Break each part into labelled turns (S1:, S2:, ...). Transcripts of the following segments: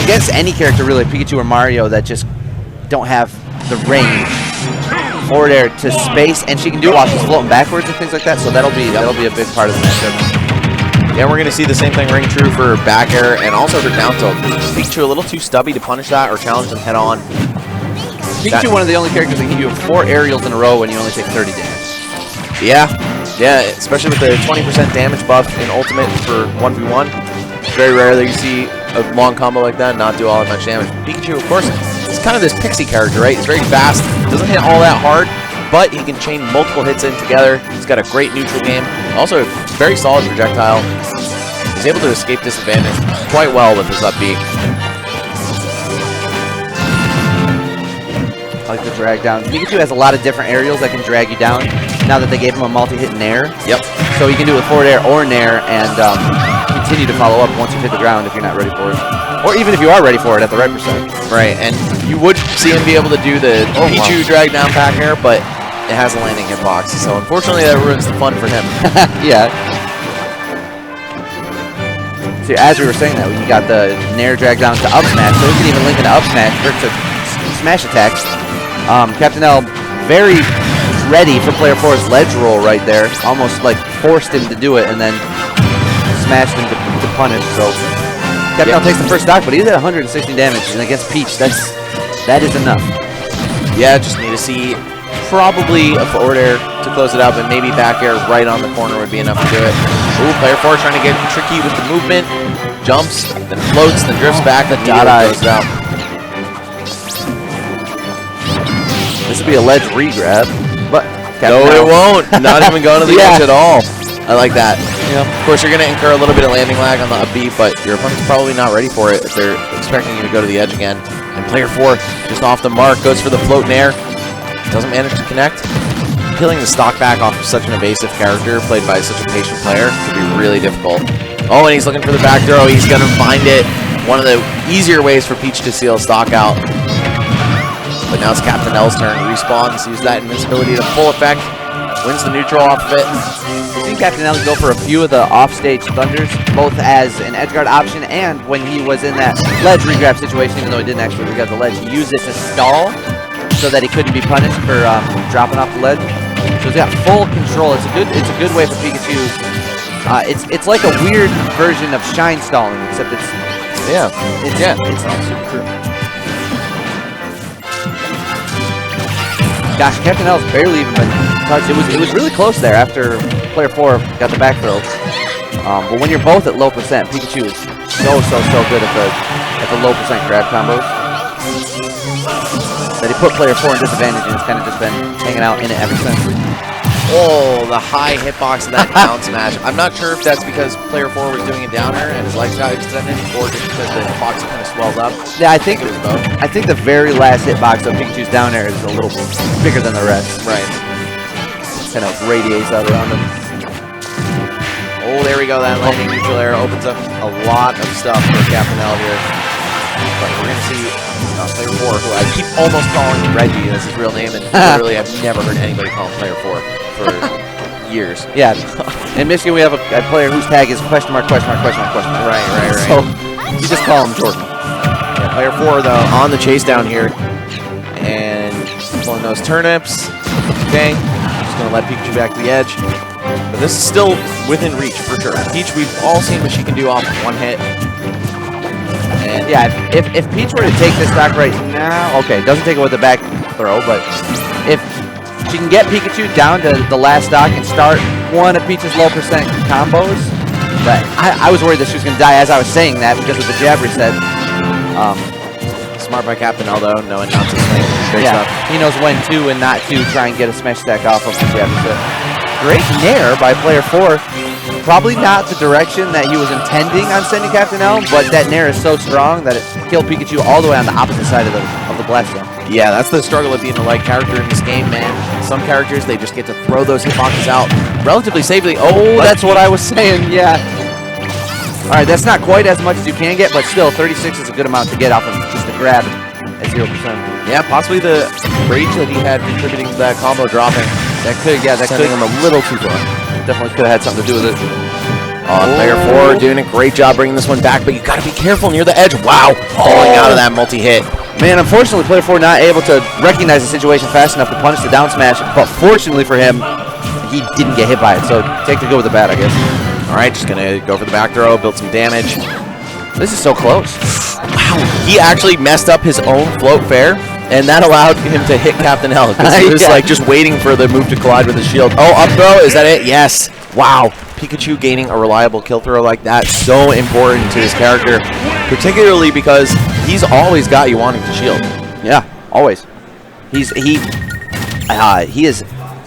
S1: against any character really, Pikachu or Mario, that just don't have the range forward air to space, and she can do it while she's floating backwards and things like that. So that'll be a big part of the matchup.
S2: Yeah, we're going to see the same thing ring true for back air and also for down tilt. Pikachu a little too stubby to punish that or challenge them head on.
S1: Pikachu, one of the only characters that can give you 4 aerials in a row when you only take 30 damage.
S2: Yeah, especially with the 20% damage buff in Ultimate for 1v1. It's very rare that you see a long combo like that and not do all that much damage. Pikachu, of course, is kind of this pixie character, right? He's very fast, doesn't hit all that hard, but he can chain multiple hits in together. He's got a great neutral game. Also, a very solid projectile. He's able to escape disadvantage quite well with his up B.
S1: I like the drag down. Pikachu has a lot of different aerials that can drag you down now that they gave him a multi-hit nair.
S2: Yep.
S1: So he can do it with forward air or nair and continue to follow up once you hit the ground if you're not ready for it. Or even if you are ready for it at the right percent.
S2: Right, and you would see him be able to do the Pichu drag down back air, but it has a landing hitbox. So unfortunately that ruins the fun for him.
S1: Yeah. So as we were saying that, you got the nair drag down to up smash, so we can even link into up smash or to smash attacks. Captain L very ready for Player 4's ledge roll right there. Almost like forced him to do it and then smashed him to punish. So Captain L takes the first stock, but he's at 160 damage, and against Peach, that is enough.
S2: Yeah, just need to see probably a forward air to close it up, and maybe back air right on the corner would be enough to do it. Ooh, Player 4 trying to get tricky with the movement. Jumps, then floats, then drifts back, then closes it out.
S1: This would be a ledge regrab, but
S2: no, it won't. Not even going to the edge at all. I like that.
S1: Yeah.
S2: Of course, you're going to incur a little bit of landing lag on the up B, but your opponent's probably not ready for it if they're expecting you to go to the edge again. And Player 4 just off the mark, goes for the float nair. Doesn't manage to connect. Peeling the stock back off of such an evasive character played by such a patient player could be really difficult. Oh, and he's looking for the back throw. He's going to find it. One of the easier ways for Peach to seal stock out. But now it's Captain L's turn. Respawns, use that invincibility to full effect. Wins the neutral off of it.
S1: We've seen Captain L go for a few of the offstage thunders, both as an edgeguard option and when he was in that ledge regrab situation, even though he didn't actually regrab the ledge, he used it to stall so that he couldn't be punished for dropping off the ledge. So he's got full control. It's a good way for Pikachu. It's like a weird version of shine stalling, except it's not super true. Gosh, Captain L's barely even been touched. It was really close there after Player 4 got the back throw. But when you're both at low percent, Pikachu is so good at the low percent grab combos. That he put Player 4 in disadvantage and it's kind of just been hanging out in it ever since.
S2: Oh, the high hitbox of that down smash. I'm not sure if that's because Player 4 was doing a downer and his legs got extended, or just because the hitbox kind of swelled up.
S1: Yeah, I think the very last hitbox of Pikachu's down air is a little bigger than the rest.
S2: Right.
S1: Kind of radiates out around him.
S2: Oh, there we go. That landing neutral air opens up a lot of stuff for Captain L here. But we're going to see Player 4, who I keep almost calling Reggie. That's his real name, and literally I've never heard anybody call him Player 4 for years.
S1: Yeah. In Michigan, we have a player whose tag is question mark, question mark, question mark, question mark.
S2: Right.
S1: So you just call him Jordan.
S2: Yeah, Player 4, though, on the chase down here. And pulling those turnips. Okay. Just going to let Pikachu back to the edge. But this is still within reach, for sure. Peach, we've all seen what she can do off of one hit.
S1: And yeah, if Peach were to take this stock right now, okay, doesn't take it with the back throw, but if she can get Pikachu down to the last stock and start one of Peach's low percent combos, but I was worried that she was going to die as I was saying that because of the jab reset.
S2: Smart by Captain L, though, knowing not to swing.
S1: Yeah, he knows when to and not to try and get a smash attack off of the jab reset. Great nair by Player 4. Probably not the direction that he was intending on sending Captain L, but that nair is so strong that it killed Pikachu all the way on the opposite side of the blast zone.
S2: Yeah, that's the struggle of being the light character in this game, man. Some characters, they just get to throw those hitboxes out relatively safely. Oh,
S1: that's what I was saying, yeah. All right, that's not quite as much as you can get, but still, 36 is a good amount to get off of just a grab at 0%.
S2: Yeah, possibly the rage that he had contributing to that combo dropping.
S1: That could, yeah, that could
S2: him a little too far.
S1: Definitely could have had something to do with it.
S2: Player 4 doing a great job bringing this one back, but you got to be careful near the edge. Wow, falling out of that multi-hit.
S1: Man, unfortunately, Player 4 not able to recognize the situation fast enough to punish the down smash, but fortunately for him, he didn't get hit by it, so take the good with the bad, I guess.
S2: All right, just going to go for the back throw, build some damage.
S1: This is so close.
S2: Wow, he actually messed up his own float fair, and that allowed him to hit Captain L, because he was like just waiting for the move to collide with the shield. Oh, up throw, is that it? Yes. Wow, Pikachu gaining a reliable kill throw like that, so important to his character, particularly because he's always got you wanting to shield.
S1: Yeah, always. He has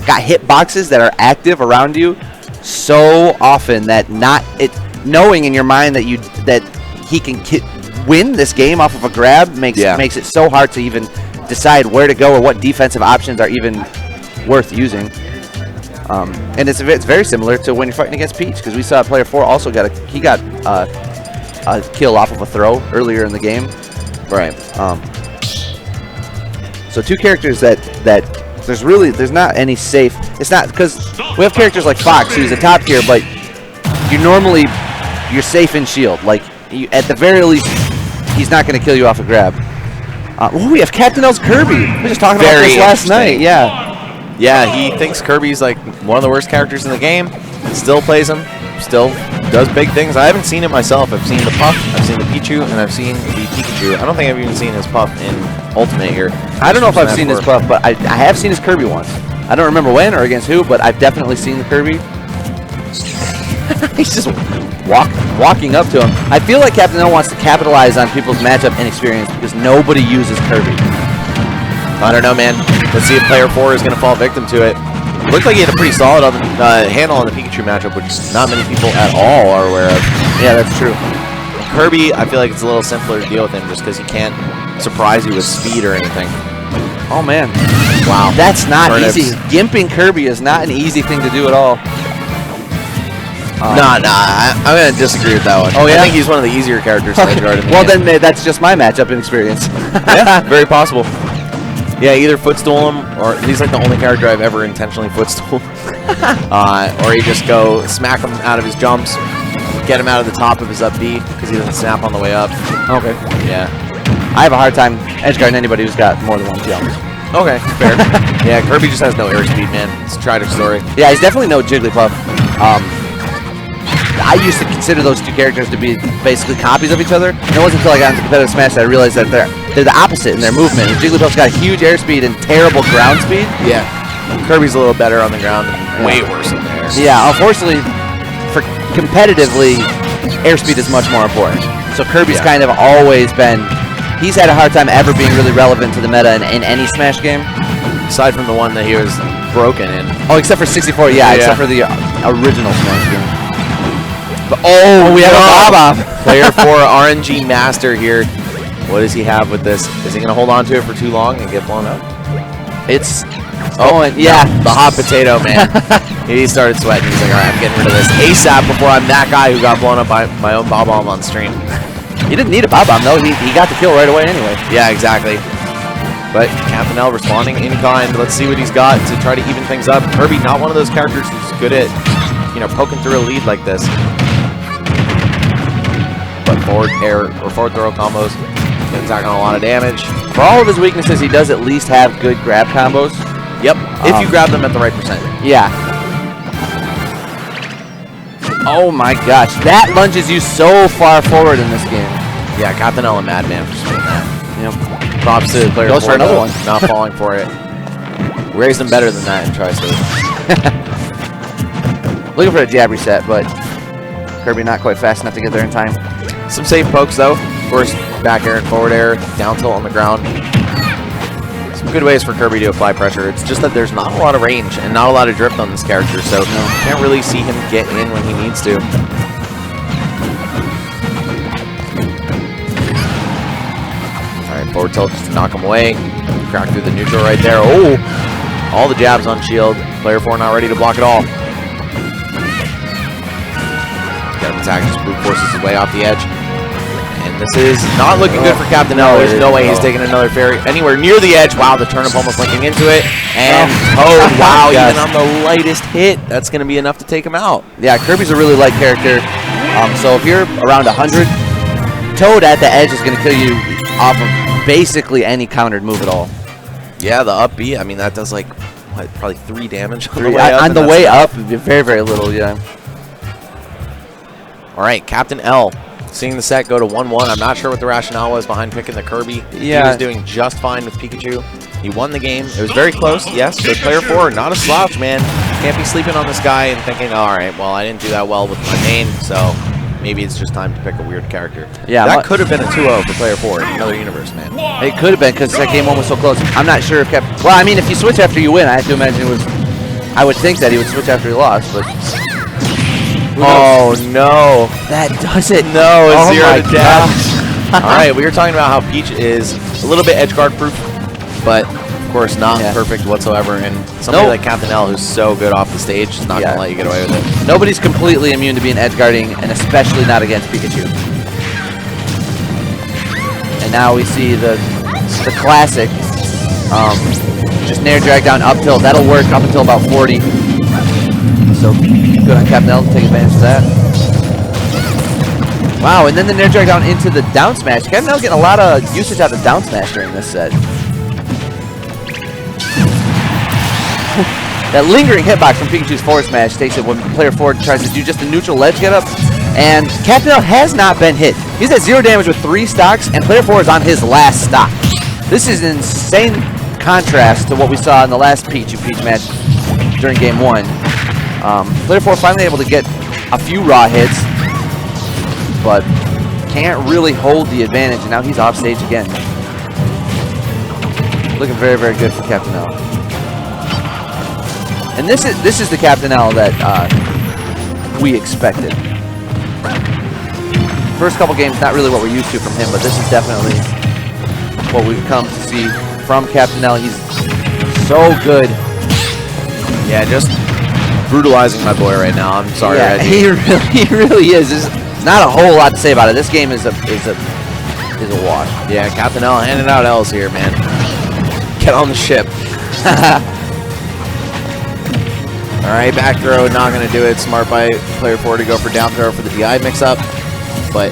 S1: got hitboxes that are active around you so often that knowing in your mind that he can win this game off of a grab makes it so hard to even decide where to go or what defensive options are even worth using. And it's very similar to when you're fighting against Peach, because we saw Player 4 also got a kill off of a throw earlier in the game.
S2: Right.
S1: So two characters that there's not any safe. It's not, because we have characters like Fox, who's a top tier, but you're safe in shield. Like at the very least, he's not going to kill you off a grab. We have Captain L's Kirby. We were just talking about this last night.
S2: Yeah, he thinks Kirby's like one of the worst characters in the game. Still plays him. Still does big things. I haven't seen it myself. I've seen the Puff, I've seen the Pichu, and I've seen the Pikachu. I don't think I've even seen his Puff in Ultimate here.
S1: I don't know if I've seen his Puff, but I have seen his Kirby once. I don't remember when or against who, but I've definitely seen the Kirby. He's just walking up to him. I feel like Captain L wants to capitalize on people's matchup inexperience because nobody uses Kirby.
S2: I don't know, man. Let's see if Player 4 is going to fall victim to it. Looked like he had a pretty solid handle on the Pikachu matchup, which not many people at all are aware of.
S1: Yeah, that's true.
S2: Kirby, I feel like it's a little simpler to deal with him just because he can't surprise you with speed or anything.
S1: Oh, man.
S2: Wow.
S1: That's not easy. Gimping Kirby is not an easy thing to do at all.
S2: I'm going to disagree with that one.
S1: Oh, yeah?
S2: I think he's one of the easier characters to guard in the game.
S1: Then that's just my matchup inexperience.
S2: Yeah, very possible. Yeah, either footstool him, or he's like the only character I've ever intentionally footstooled. Or you just go smack him out of his jumps, get him out of the top of his up B, because he doesn't snap on the way up.
S1: Okay.
S2: Yeah.
S1: I have a hard time edgeguarding anybody who's got more than one jump.
S2: Okay, fair. Yeah, Kirby just has no airspeed, man. It's a tragic story.
S1: Yeah, he's definitely no Jigglypuff. I used to consider those two characters to be basically copies of each other. And it wasn't until I got into competitive Smash that I realized that they're the opposite in their movement. Jigglypuff's got huge airspeed and terrible ground speed.
S2: Yeah. Kirby's a little better on the ground, way worse in the air.
S1: Yeah, unfortunately, for competitively, airspeed is much more important. So Kirby's kind of always been, he's had a hard time ever being really relevant to the meta in any Smash game.
S2: Aside from the one that he was broken in.
S1: Oh, except for 64, except for the original Smash game. But, we have a Bob-Omb.
S2: Player 4 RNG Master here. What does he have with this? Is he going to hold on to it for too long and get blown up?
S1: It's going,
S2: the hot potato, man. He started sweating. He's like, all right, I'm getting rid of this ASAP before I'm that guy who got blown up by my own Bob-Omb on stream.
S1: He didn't need a Bob-Omb, though. He got the kill right away anyway.
S2: Yeah, exactly. But Captain L responding in kind. Let's see what he's got to try to even things up. Kirby, not one of those characters who's good at, poking through a lead like this. But forward air or forward throw combos can attack on a lot of damage.
S1: For all of his weaknesses, he does at least have good grab combos.
S2: Yep, if you grab them at the right percent.
S1: Yeah. Oh my gosh, that lunges you so far forward in this game.
S2: Yeah, Captain L and Madman for doing that.
S1: Yep.
S2: Props to the player.
S1: Goes for another one.
S2: Not falling for it. Raised them better than that in Tri-State.
S1: Looking for a jab reset, but Kirby not quite fast enough to get there in time.
S2: Some safe pokes though. Of course, back air and forward air, down tilt on the ground. Some good ways for Kirby to apply pressure. It's just that there's not a lot of range and not a lot of drift on this character, so you can't really see him get in when he needs to. Alright, forward tilt just to knock him away. Crack through the neutral right there. Oh! All the jabs on shield. Player 4 not ready to block it all. Got him attack, just brute forces his way off the edge. And this is not looking good for Captain L. There's no way he's taking another fairy anywhere near the edge. Wow, the turnip almost linking into it. And Toad, wow, even on the lightest hit, that's going to be enough to take him out.
S1: Yeah, Kirby's a really light character. So if you're around 100, Toad at the edge is going to kill you off of basically any countered move at all.
S2: Yeah, the up B, I mean, that does like, what, probably 3 damage on the way up.
S1: On the way up, very, very little, yeah.
S2: All right, Captain L. Seeing the set go to 1-1. I'm not sure what the rationale was behind picking the Kirby.
S1: Yeah.
S2: He was doing just fine with Pikachu. He won the game. It was very close, yes. So Player 4, not a slouch, man. Can't be sleeping on this guy and thinking, all right, well, I didn't do that well with my main, so maybe it's just time to pick a weird character. Yeah, that could have been a 2-0 for Player 4 in another universe, man.
S1: It could have been because that game one was so close. I'm not sure if well, I mean, if you switch after you win, I have to imagine it was. I would think that he would switch after he lost, but.
S2: Oh no!
S1: That does it.
S2: No, a 0 to death. All right, we were talking about how Peach is a little bit edge guard proof, but of course not perfect whatsoever. And somebody like Captain L, who's so good off the stage, is not gonna let you get away with it.
S1: Nobody's completely immune to being edge guarding, and especially not against Pikachu. And now we see the classic, just nair drag down up tilt. That'll work up until about 40. So good on Captain L to take advantage of that. Wow, and then the nair drag down into the down smash. Captain L getting a lot of usage out of down smash during this set. That lingering hitbox from Pikachu's forward smash takes it when Player 4 tries to do just a neutral ledge get up. And Captain L has not been hit. He's at 0 damage with 3 stocks, and Player 4 is on his last stock. This is an insane contrast to what we saw in the last Pikachu Peach match during game 1. Player 4 finally able to get a few raw hits, but can't really hold the advantage, and now he's off stage again. Looking very, very good for Captain L. And this is the Captain L that we expected. First couple games, not really what we're used to from him, but this is definitely what we've come to see from Captain L. He's so good.
S2: Yeah, just brutalizing my boy right now. I'm sorry,
S1: yeah, he really is. There's not a whole lot to say about it. This game is a wash.
S2: Yeah, Captain L handing out L's here, man. Get on the ship. All right, back throw, not going to do it. Smart by Player 4 to go for down throw for the DI mix-up. But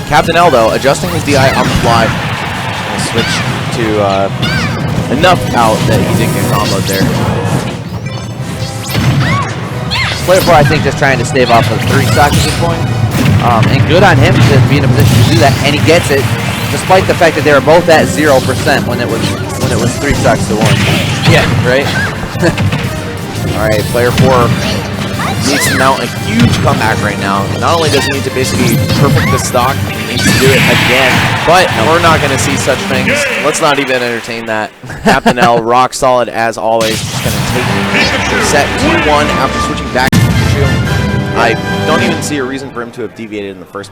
S2: Captain L, though, adjusting his DI on the fly. Gonna switch to enough out that he didn't get comboed there.
S1: Player 4, I think, just trying to stave off of 3 stocks at this point. And good on him to be in a position to do that, and he gets it, despite the fact that they were both at 0% when it was 3 stocks to 1.
S2: Yeah, right? All right, Player 4 needs to mount a huge comeback right now. Not only does he need to basically perfect the stock, he needs to do it again, but we're not going to see such things. Let's not even entertain that. Captain L, rock solid as always. Just going to take the set 2-1 after switching back to Pikachu. I don't even see a reason for him to have deviated in the first place.